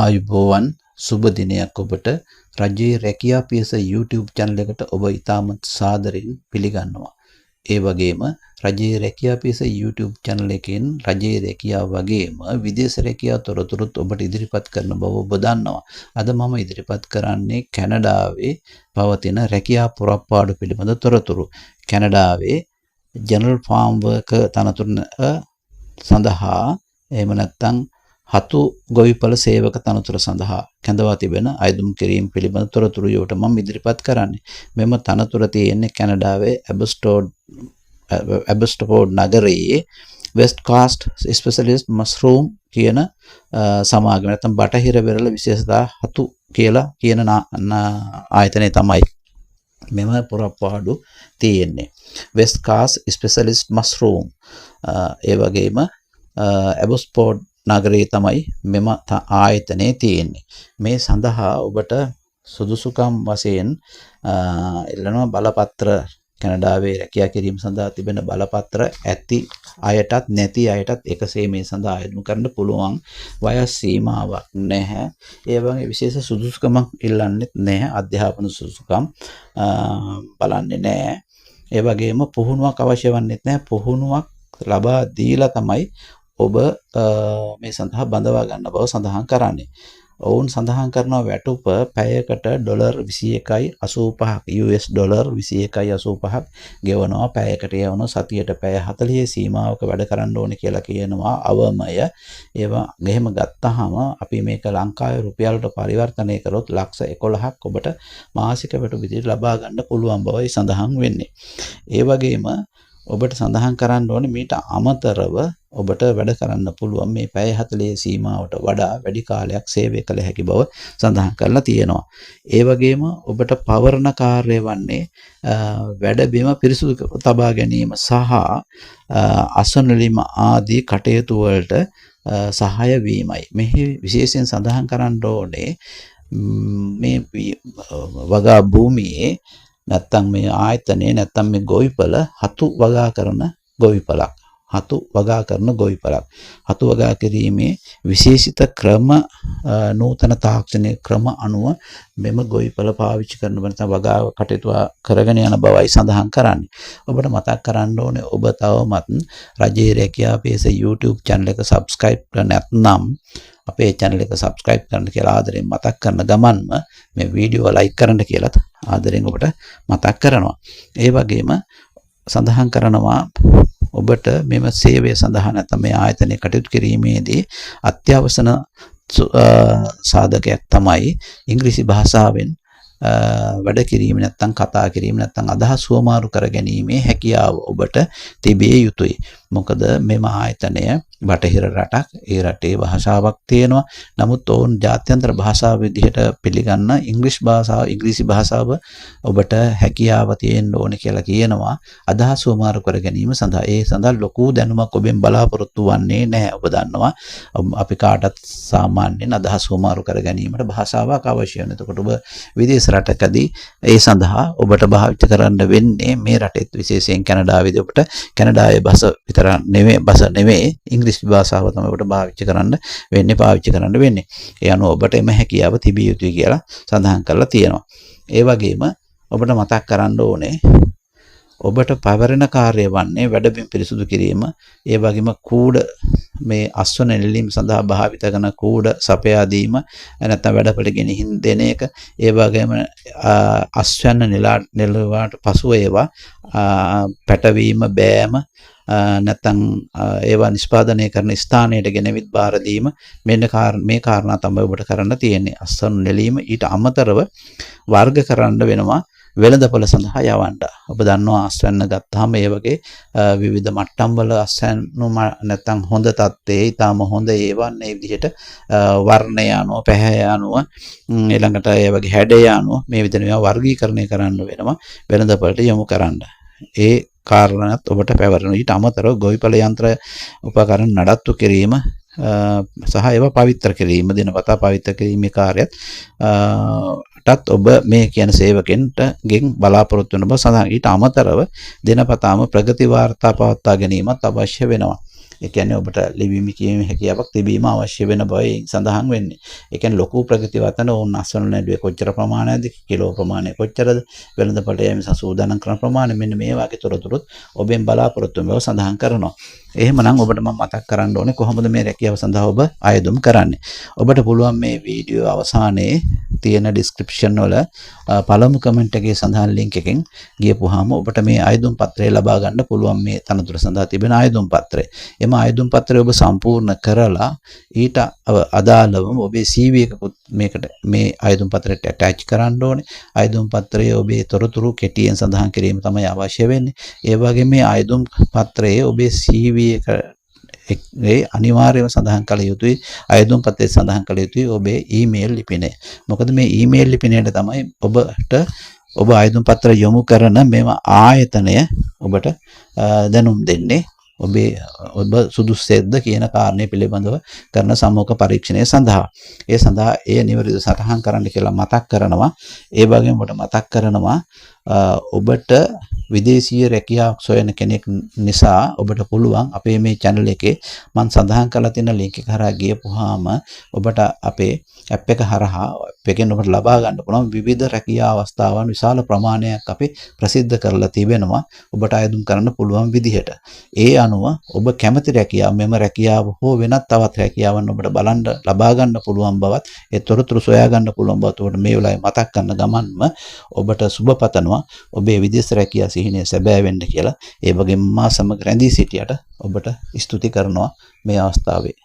ආයුබෝවන් සුබ දිනයක් ඔබට රජයේ රැකියා පියස YouTube channel එකට ඔබ ඉතාමත් සාදරයෙන් පිළිගන්නවා. ඒ වගේම රජයේ රැකියා පියස YouTube channel එකෙන් රජයේ රැකියාව වගේම විදේශ රැකියාව තොරතුරුත් ඔබට ඉදිරිපත් කරන බව ඔබ දන්නවා. අද මම ඉදිරිපත් කරන්නේ කැනඩාවේ පවතින රැකියා පුරප්පාඩු පිළිබඳ තොරතුරු. කැනඩාවේ ජෙනරල් ෆාම් වර්කර් තනතුර සඳහා එහෙම නැත්නම් හතු ගොවිපළ සේවක තනතුර සඳහා කැඳවා තිබෙන අයදුම් කිරීම පිළිබඳ තොරතුරු යොට මම ඉදිරිපත් කරන්නේ. මෙම තනතුර තියෙන්නේ කැනඩාවේ ඇබස්ටෆෝඩ් නගරයේ වෙස්ට් කාස්ට් ස්පෙෂලිස්ට් මස්රූම් කියන සමාගම නැත්නම් බටහිර වෙරළ විශේෂතා හතු කියලා කියන ආයතනය තමයි මෙම පුරප්පාඩු තියෙන්නේ. වෙස්ට් කාස්ට් ස්පෙෂලිස්ට් මස්රූම් ඒ වගේම ඇබස්ටෆෝඩ් නගරයේ තමයි මෙම ආයතනයේ තියෙන්නේ. මේ සඳහා ඔබට සුදුසුකම් වශයෙන් එළනවා බලපත්‍ර කැනඩාවේ රැකියා කිරීම සඳහා තිබෙන බලපත්‍ර ඇති අයටත් නැති අයටත් එකසේ මේ සඳහා ආයෝජනය කරන්න පුළුවන්. වයස් සීමාවක් නැහැ. ඒ වගේ විශේෂ සුදුසුකමක් ඉල්ලන්නෙත් නැහැ. අධ්‍යාපන සුදුසුකම් බලන්නේ නැහැ. ඒ වගේම පුහුණුවක් අවශ්‍ය වන්නේත් නැහැ. පුහුණුවක් ලබා දීලා තමයි ඔබ මේ සඳහා බඳවා ගන්න බව සඳහන් කරන්නේ. ඔවුන් සඳහන් කරනවා වැටුප පැයකට ඩොලර් 21.85ක් US ඩොලර් 21.85ක් ගෙවනවා. පැයකට යවන සතියට පැය 40 සීමාවක වැඩ කරන්න ඕනේ කියලා කියනවා අවමය. ඒවා ගෙහෙම ගත්තාම අපි මේක ලංකාවේ රුපියලට පරිවර්තනය කරොත් ලක්ෂ 11ක් ඔබට මාසික වැටුප විදිහට ලබා ගන්න පුළුවන් බවයි සඳහන් වෙන්නේ. ඒ වගේම ඔබට සඳහන් කරන්න ඕනේ මීට අමතරව ඔබට වැඩ කරන්න පුළුවන් මේ පැය 40 සීමාවට වඩා වැඩි කාලයක් සේවය කළ හැකි බව සඳහන් කරලා තියෙනවා. ඒ වගේම ඔබට පවරණ කාර්යය වන්නේ වැඩ බිම පිරිසුදු තබා ගැනීම සහ අසනලිම ආදී කටයුතු වලට සහාය වීමයි. මෙහි විශේෂයෙන් සඳහන් කරන්න ඕනේ මේ වගා භූමියේ නැත්තම් මේ ආයතනයේ නැත්තම් මේ ගොවිපළ හතු වගා කරන ගොවිපළක්. හතු වගා කරන ගොවිපළක්. හතු වගා කිරීමේ විශේෂිත ක්‍රම නූතන තාක්ෂණික ක්‍රම අනුව මෙම ගොවිපළ පාවිච්චි කරන නැත්නම් වගා කටයුතු කරගෙන යන බවයි සඳහන් කරන්නේ. ඔබට මතක් කරන්න ඕනේ ඔබ තවමත් රජයේ රැකියා පියස YouTube channel එක subscribe කරලා නැත්නම් අපේ channel එක subscribe කරන්න කියලා ආදරෙන් මතක් කරන ගමන්ම මේ වීඩියෝ like කරන්න කියලා ආදරෙන් ඔබට මතක් කරනවා. ඒ වගේම සඳහන් කරනවා ඔබට මෙම සේවය සඳහා නැත්නම් මේ ආයතනයේ කටයුතු කිරීමේදී අත්‍යවශ්‍ය සාධකයක් තමයි ඉංග්‍රීසි භාෂාවෙන් වැඩ කිරීම නැත්නම් කතා කිරීම නැත්නම් අදහස් හුවමාරු කර ගැනීමේ හැකියාව ඔබට තිබිය යුතුයි. මොකද මෙම ආයතනය බටහිර රටක්. ඒ රටේ භාෂාවක් තියෙනවා. නමුත් ඔවුන් ජාත්‍යන්තර භාෂාව විදිහට පිළිගන්න ඉංග්‍රීසි භාෂාව ඔබට හැකියාව තියෙන්න ඕනේ කියලා කියනවා. අදහස් හුවමාරු කර ගැනීම සඳහා ඒ සඳහා ලොකු දැනුමක් ඔබෙන් බලාපොරොත්තු වෙන්නේ නැහැ. ඔබ දන්නවා අපි කාටත් සාමාන්‍යයෙන් අදහස් හුවමාරු කර ගැනීමට භාෂාවක් අවශ්‍ය වෙනවා. එතකොට ඔබ විදේශ රටකදී ඒ සඳහා ඔබට භාවිත කරන්න වෙන්නේ මේ රටෙත් විශේෂයෙන් කැනඩාවේදී ඔබට කැනඩාවේ භාෂ විතර නෙවෙයි ඉංග්‍රීසි භාෂාව තමයි ඔබට පාවිච්චි කරන්න වෙන්නේ. ඒ අනුව ඔබට එම හැකියාව තිබිය යුතුයි කියලා සඳහන් කරලා තියෙනවා. ඒ වගේම ඔබට මතක් කරන්න ඕනේ ඔබට පවරණ කාර්යය වන්නේ වැඩබිම් පිරිසුදු කිරීම. ඒ වගේම කූඩ මේ අස්වන නෙලීම සඳහා භාවිත කරන කූඩ සපයා දීම නැත්නම් වැඩපළ ගෙනිහින් දෙන එක. ඒ වගේම අස්වැන්න නෙලවාට පසුව ඒවා පැටවීම බෑම නැත්නම් ඒවා නිෂ්පාදනය කරන ස්ථානයට ගෙනවිත් බාර දීම මෙන්න මේ කාරණා තමයි ඔබට කරන්න තියෙන්නේ. අස්වැන්න නෙලීම ඊට අමතරව වර්ග කරන්න වෙනවා වෙළඳපොළ සඳහා යවන්න. ඔබ දන්නවා අස්වැන්න ගත්තාම ඒ වගේ විවිධ මට්ටම් වල අස්වැන්නු නැත්නම් හොඳ තත්ත්වයේ ඊටාම හොඳ ඒවා මේ විදිහට වර්ණය අනුව පැහැ අනුව ඊළඟට ඒ වගේ හැඩය අනුව මේ විදිහට මේවා වර්ගීකරණය කරන්න වෙනවා වෙළඳපොළට යොමු කරන්න. ඒ කාරණාත් ඔබට පැවරෙනවා. ඊට අමතරව ගොවිපළ යන්ත්‍ර උපකරණ නඩත්තු කිරීම සහ ඒවා පවිත්‍ර කිරීම දිනපතා පවිත්‍ර කිරීමේ කාර්යයත් ටත් ඔබ මේ කියන සේවකෙන්ට ගෙන් බලාපොරොත්තු වෙන බව සඳහන්. ඊට අමතරව දිනපතාම ප්‍රගති වාර්තා පවත්වා ගැනීමත් අවශ්‍ය වෙනවා. ඒ කියන්නේ ඔබට ලිවීම කියවීමේ හැකියාවක් තිබීම අවශ්‍ය වෙන බවයි සඳහන් වෙන්නේ. ඒ කියන්නේ ලොකු ප්‍රගතියක් නැත්නම් ඕන අස්වන නැඩුවේ කොච්චර ප්‍රමාණයක්ද, කිලෝ ප්‍රමාණය කොච්චරද, වෙළඳපොළට යෑම සූදානම් කරන ප්‍රමාණය, මෙන්න මේ වගේ තොරතුරුත් ඔබෙන් බලාපොරොත්තු වෙන බව සඳහන් කරනවා. එහෙමනම් ඔබට මම මතක් කරන්න ඕනේ කොහොමද මේ රැකියාව සඳහා ඔබ අයදුම් කරන්නේ. ඔබට පුළුවන් මේ වීඩියෝ අවසානයේ තියෙන ඩිස්ක්‍රිප්ෂන් වල පළමු කමෙන්ට් එකේ සඳහන් ලින්ක් එකෙන් ගියපුවාම ඔබට මේ අයදුම් පත්‍රය ලබා ගන්න පුළුවන්. මේ තනතුර සඳහා තිබෙන අයදුම් පත්‍රය. එම අයදුම් පත්‍රය ඔබ සම්පූර්ණ කරලා ඊට අදාළවම ඔබේ CV එකකුත් මේකට මේ අයදුම් පත්‍රයට ඇටච් කරන්න ඕනේ. අයදුම් පත්‍රයේ ඔබේ තොරතුරු කෙටියෙන් සඳහන් කිරීම තමයි අවශ්‍ය වෙන්නේ. ඒ වගේම මේ අයදුම් පත්‍රයේ ඔබේ CV ඒ අනිවාර්යයෙන්ම සඳහන් කළ යුතුයි. අයදුම් පත්‍රයේ සඳහන් කළ යුතුයි ඔබේ ඊමේල් ලිපිනය. මොකද මේ ඊමේල් ලිපිනයට තමයි ඔබ අයදුම් පත්‍ර යොමු කරන මෙම ආයතනය ඔබට දැනුම් දෙන්නේ. ඔබ සුදුස්සෙක්ද කියන කාරණය පිළිබඳව කරන සම්මුඛ පරීක්ෂණය සඳහා. ඒ සඳහා ඒ නිවැරදිව සටහන් කරන්න කියලා මතක් කරනවා. ඒ වගේම ඔබට මතක් කරනවා ඔබට විදේශීය රැකියාවක් සොයන කෙනෙක් නිසා ඔබට පුළුවන් අපේ මේ channel එකේ මම සඳහන් කරලා තියෙන link එක හරහා ගියපුවාම ඔබට අපේ app එක හරහා app එකෙන් ඔබට ලබා ගන්න පුළුවන් විවිධ රැකියා අවස්ථාවන් විශාල ප්‍රමාණයක් අපි ප්‍රසිද්ධ කරලා තිබෙනවා ඔබට අයදුම් කරන්න පුළුවන් විදිහට. ඒ අනුව ඔබ කැමති රැකියාව මෙම රැකියාව හෝ වෙනත් තවත් රැකියාවන් ඔබට බලන්න ලබා ගන්න පුළුවන් බවත් ඒ තොරතුරු සොයා ගන්න පුළුවන් බවත් ඔබට මේ වෙලාවේ මතක් කරන ගමන්ම ඔබට සුබ පතනවා ඔබේ විදේශ රැකියා සිහිනය සැබෑ වෙන්න කියලා. ඒ වගේම මා සමග රැඳී සිටියට ඔබට ස්තුති කරනවා මේ අවස්ථාවේ.